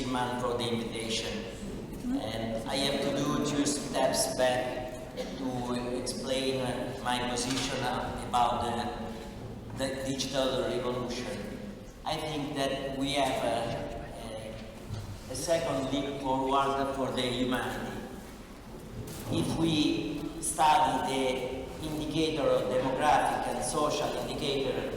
Skillman for the invitation. And I have to do 2 steps back to explain my position about the digital revolution. I think that we have a second leap forward for the humanity. If we study the indicator, demographic and social indicator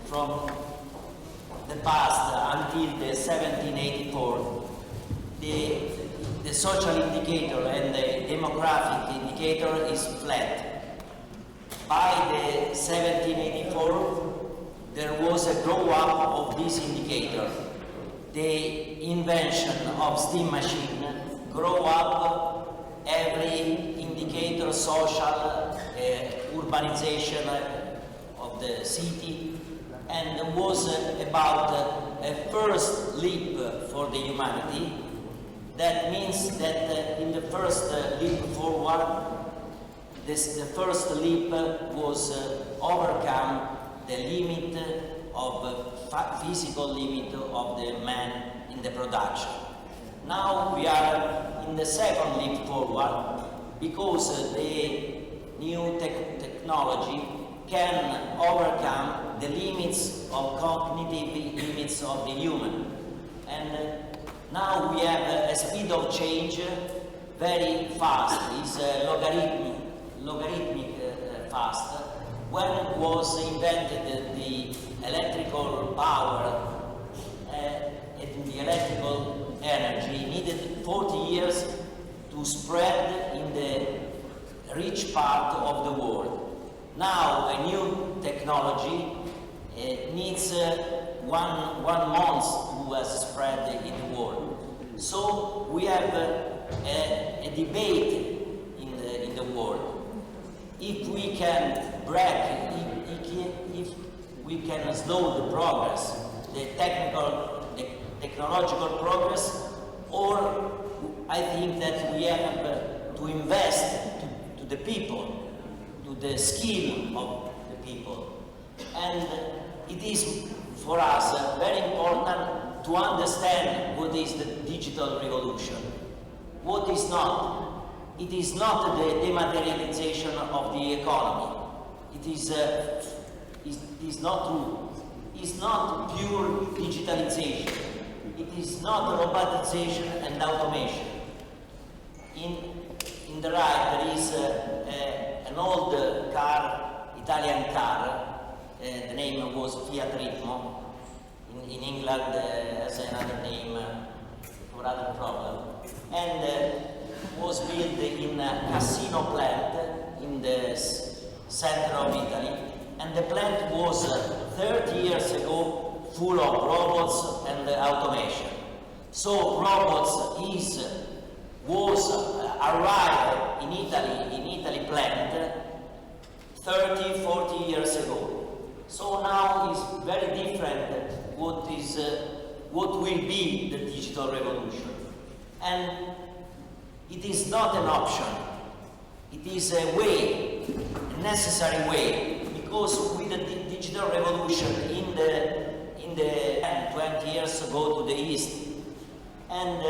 from the past until the 1784, the social indicator and the demographic indicator is flat. By the 1784, there was a grow up of this indicator. The invention of steam machine grow up every indicator, social, urbanization of the city, and was about a first leap for the humanity. That means that in the first leap forward, the first leap was overcome the limit of physical limit of the man in the production. Now we are in the second leap forward because the new technology can overcome the limits of cognitive limits of the human. And now we have a speed of change very fast. It's logarithmic fast. When was invented the electrical power and the electrical energy needed 40 years to spread in the rich part of the world. Now a new technology needs one month to spread in the world. So we have a debate in the world. If we can break, if we can slow the progress, the technological progress, or I think that we have to invest to the people, to the skill of the people. And it is for us very important to understand what is the digital revolution, what is not. It is not the dematerialization of the economy. It is not true. It's not pure digitalization. It is not robotization and automation. In the right there is an old car, Italian car. The name was Fiat Ritmo. In England has another name for other problem. And was built in a casino plant in the center of Italy, and the plant was 30 years ago full of robots and automation. So robots was arrived in Italy plant 30, 40 years ago. So now is very different what will be the digital revolution. And it is not an option. It is a way, a necessary way, because with the digital revolution in the 20 years ago to the east, and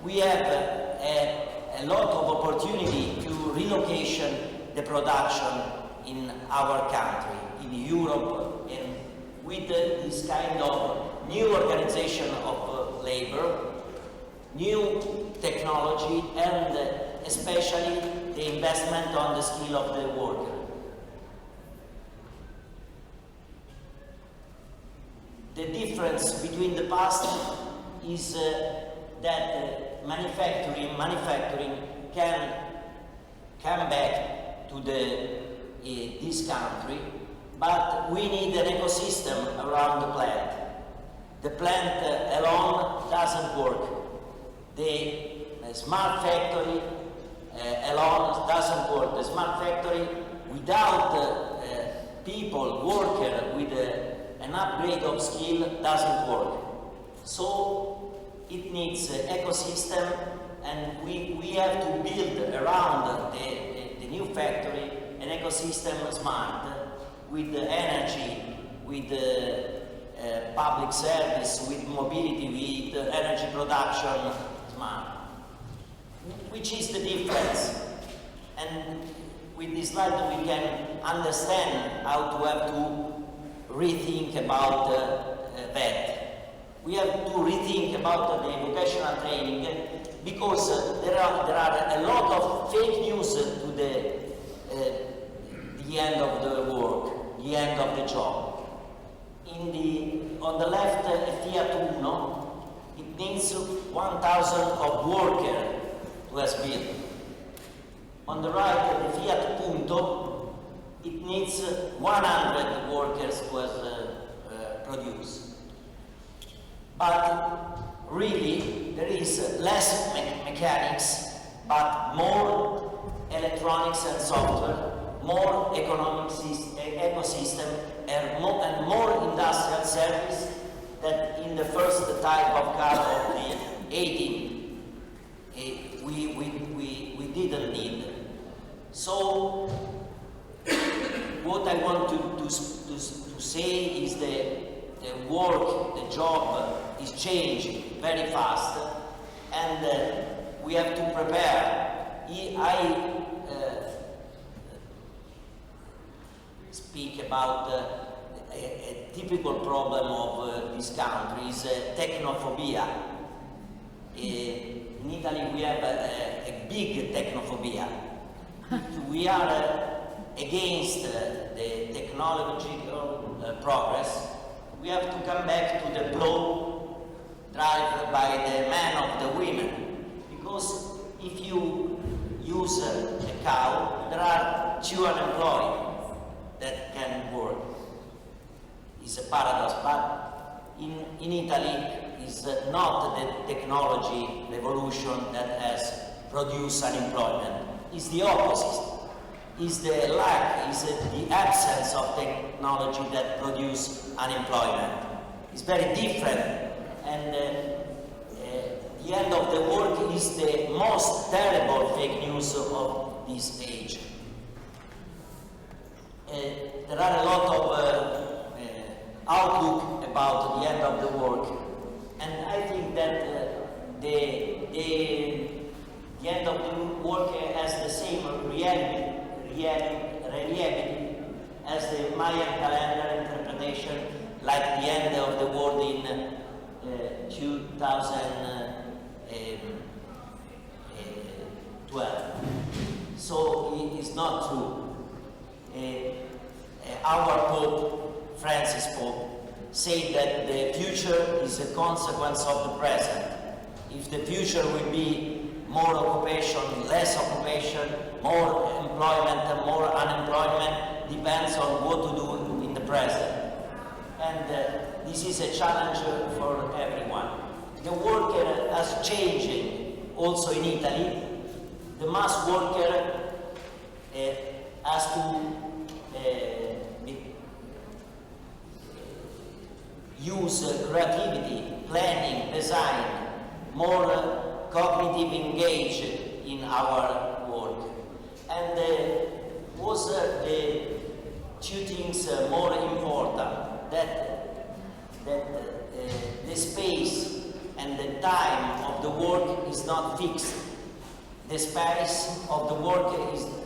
we have a lot of opportunity to relocation the production in our country, in Europe, and with this kind of new organization of labor, new technology, and especially the investment on the skill of the worker. The difference between the past is that manufacturing can come back to this country, but we need an ecosystem around the plant. The plant alone doesn't work. The smart factory alone doesn't work. The smart factory without people, worker with an upgrade of skill doesn't work. So it needs an ecosystem, and we have to build around the new factory an ecosystem smart with energy, with public service, with mobility, with energy production, smart. Which is the difference? And with this slide we can understand how to have to rethink about that. We have to rethink about the vocational training because there are a lot of fake news to the end of the work, the end of the job. On the left, Fiat Uno, it needs 1,000 of workers to has built. On the right, the Fiat Punto, it needs 100 workers to has produced. But really, there is less mechanics, but more electronics and software, more economic ecosystem, and more industrial service that in the first type of car of the 18 we didn't need. So what I want to say is the work, the job is changing very fast, and we have to prepare. I speak about a typical problem of this country is technophobia. In Italy we have a big technophobia. We are against the technological progress. We have to come back to the plow drive by the man of the women, because if you use a cow, there are 2 unemployed that can work. It's a paradox, but in Italy it's not the technology revolution that has produced unemployment. It's the opposite. It's the lack, it's the absence of technology that produces unemployment. It's very different, and the end of the work is the most terrible fake news of this age. There are a lot of outlook about the end of the work, and I think that the end of the work has the same reliability as the Mayan calendar interpretation, like the end of the world in 2012. So it is not true. Our Pope, Francis Pope, said that the future is a consequence of the present. If the future will be more occupation, less occupation, more employment and more unemployment, depends on what to do in the present. And this is a challenge for everyone. The worker has changed also in Italy. The mass worker has to use creativity, planning, design, more cognitive engage in our work. And was the 2 things more important, that the space and the time of the work is not fixed. The space of the work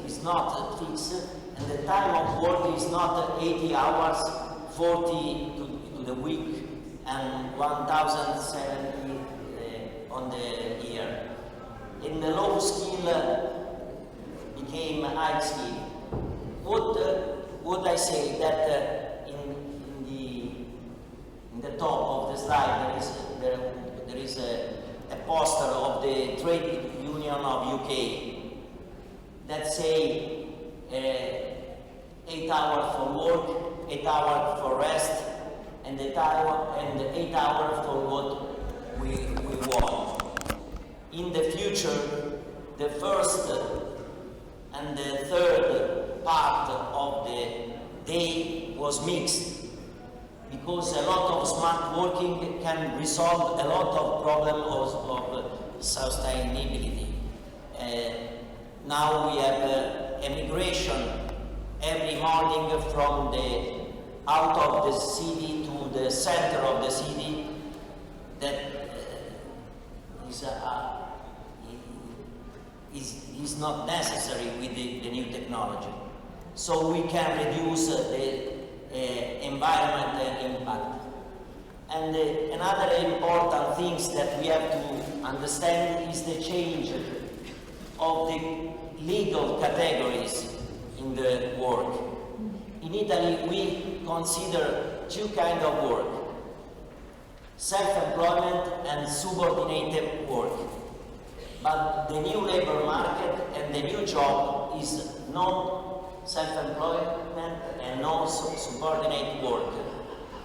is not fixed, and the time of work is not 80 hours, 40 to the week, and 1,070 on the year. In the low skill became high skill. Would I say that in the top of the slide there is a poster of the trade union of UK that say 8 hours for work, 8 hours for rest, and 8 hours for what we want. In the future, the first and the third part of the day was mixed, because a lot of smart working can resolve a lot of problems of sustainability. Now we have emigration every morning from out of the city to the center of the city that is not necessary with the new technology. So we can reduce the environmental impact. And another important thing that we have to understand is the change of the legal categories in the work. In Italy, we consider two kinds of work: self-employment and subordinated work. But the new labor market and the new job is no self-employment and no subordinate work.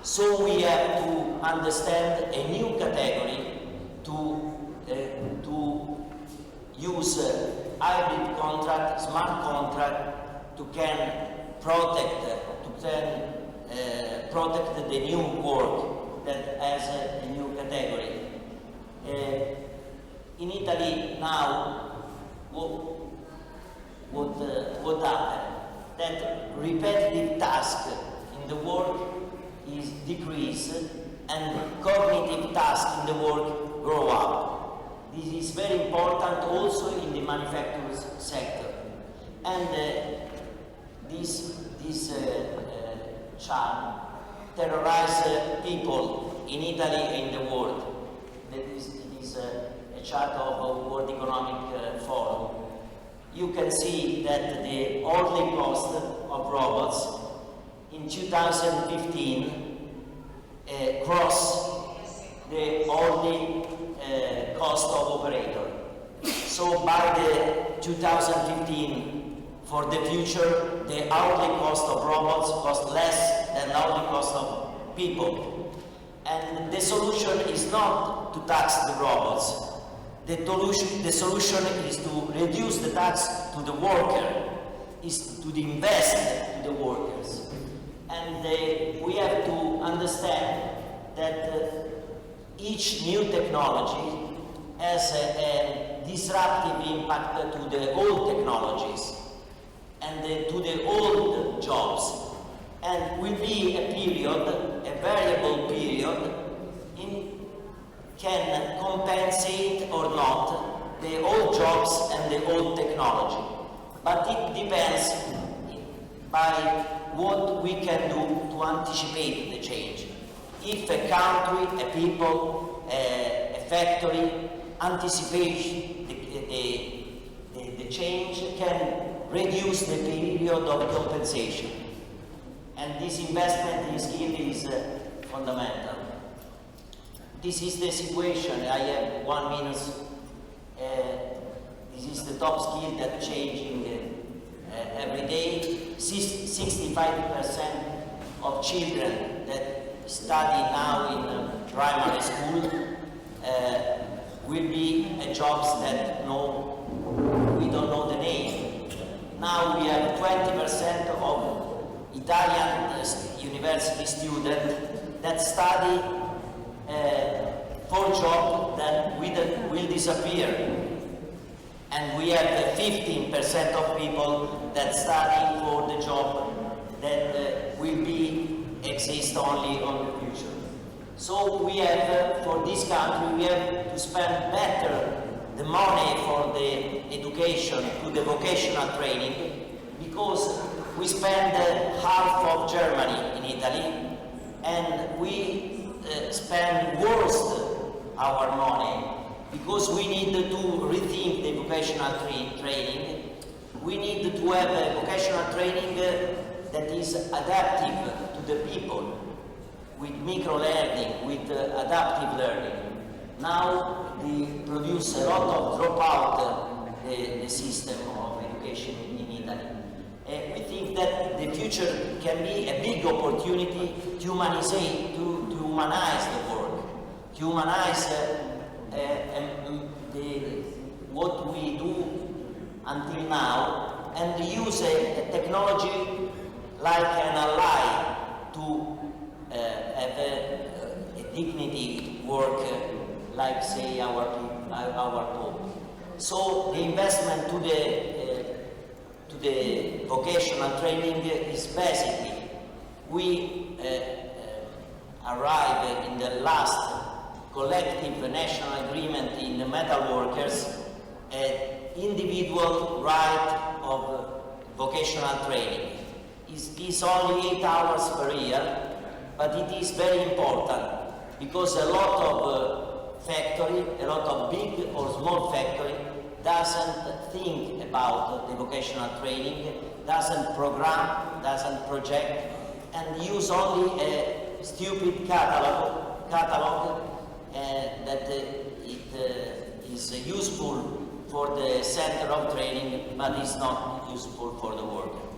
So we have to understand a new category to use hybrid contract, smart contract, to protect the new work that has a new category. In Italy now, what happened? That repetitive task in the work is decreased and cognitive tasks in the work grow up. This is very important also in the manufacturing sector. And this chart terrorizes people in Italy and in the world. It is a chart of the World Economic Forum. You can see that the hourly cost of robots in 2015 crossed the hourly cost of operator. So by the 2015, for the future, the hourly cost of robots cost less than the hourly cost of people. And the solution is not to tax the robots. The solution is to reduce the tax to the worker, is to invest in the workers. And we have to understand that each new technology has a disruptive impact to the old technologies and to the old jobs. And will be a period, a variable period, can compensate or not the old jobs and the old technology. But it depends by what we can do to anticipate the change. If a country, a people, a factory anticipate the change, can reduce the period of compensation. And this investment in skill is fundamental. This is the situation. I have 1 minute. This is the top skill that changing every day. 65% of children that study now in primary school will be jobs that we don't know the name. Now we have 20% of Italian university students that study for jobs that will disappear. And we have 15% of people that study for the job that will exist only on the future. So we have, for this country, we have to spend better the money for the education, to the vocational training, because we spend half of Germany in Italy, and we spend worst our money, because we need to rethink the vocational training. We need to have a vocational training that is adaptive to the people, with micro-learning, with adaptive learning. Now we produce a lot of dropout the system of education in Italy. We think that the future can be a big opportunity to humanize the work, to humanize what we do until now, and use a technology like an ally to have a dignity work, like say our Pope. So the investment to the vocational training is basically we arrive in the last collective national agreement in the metal workers an individual right of vocational training. It is only 8 hours per year, but it is very important because a lot of a lot of big or small factory doesn't think about the vocational training, doesn't program, doesn't project, and use only a stupid catalog that it is useful for the center of training, but is not useful for the worker.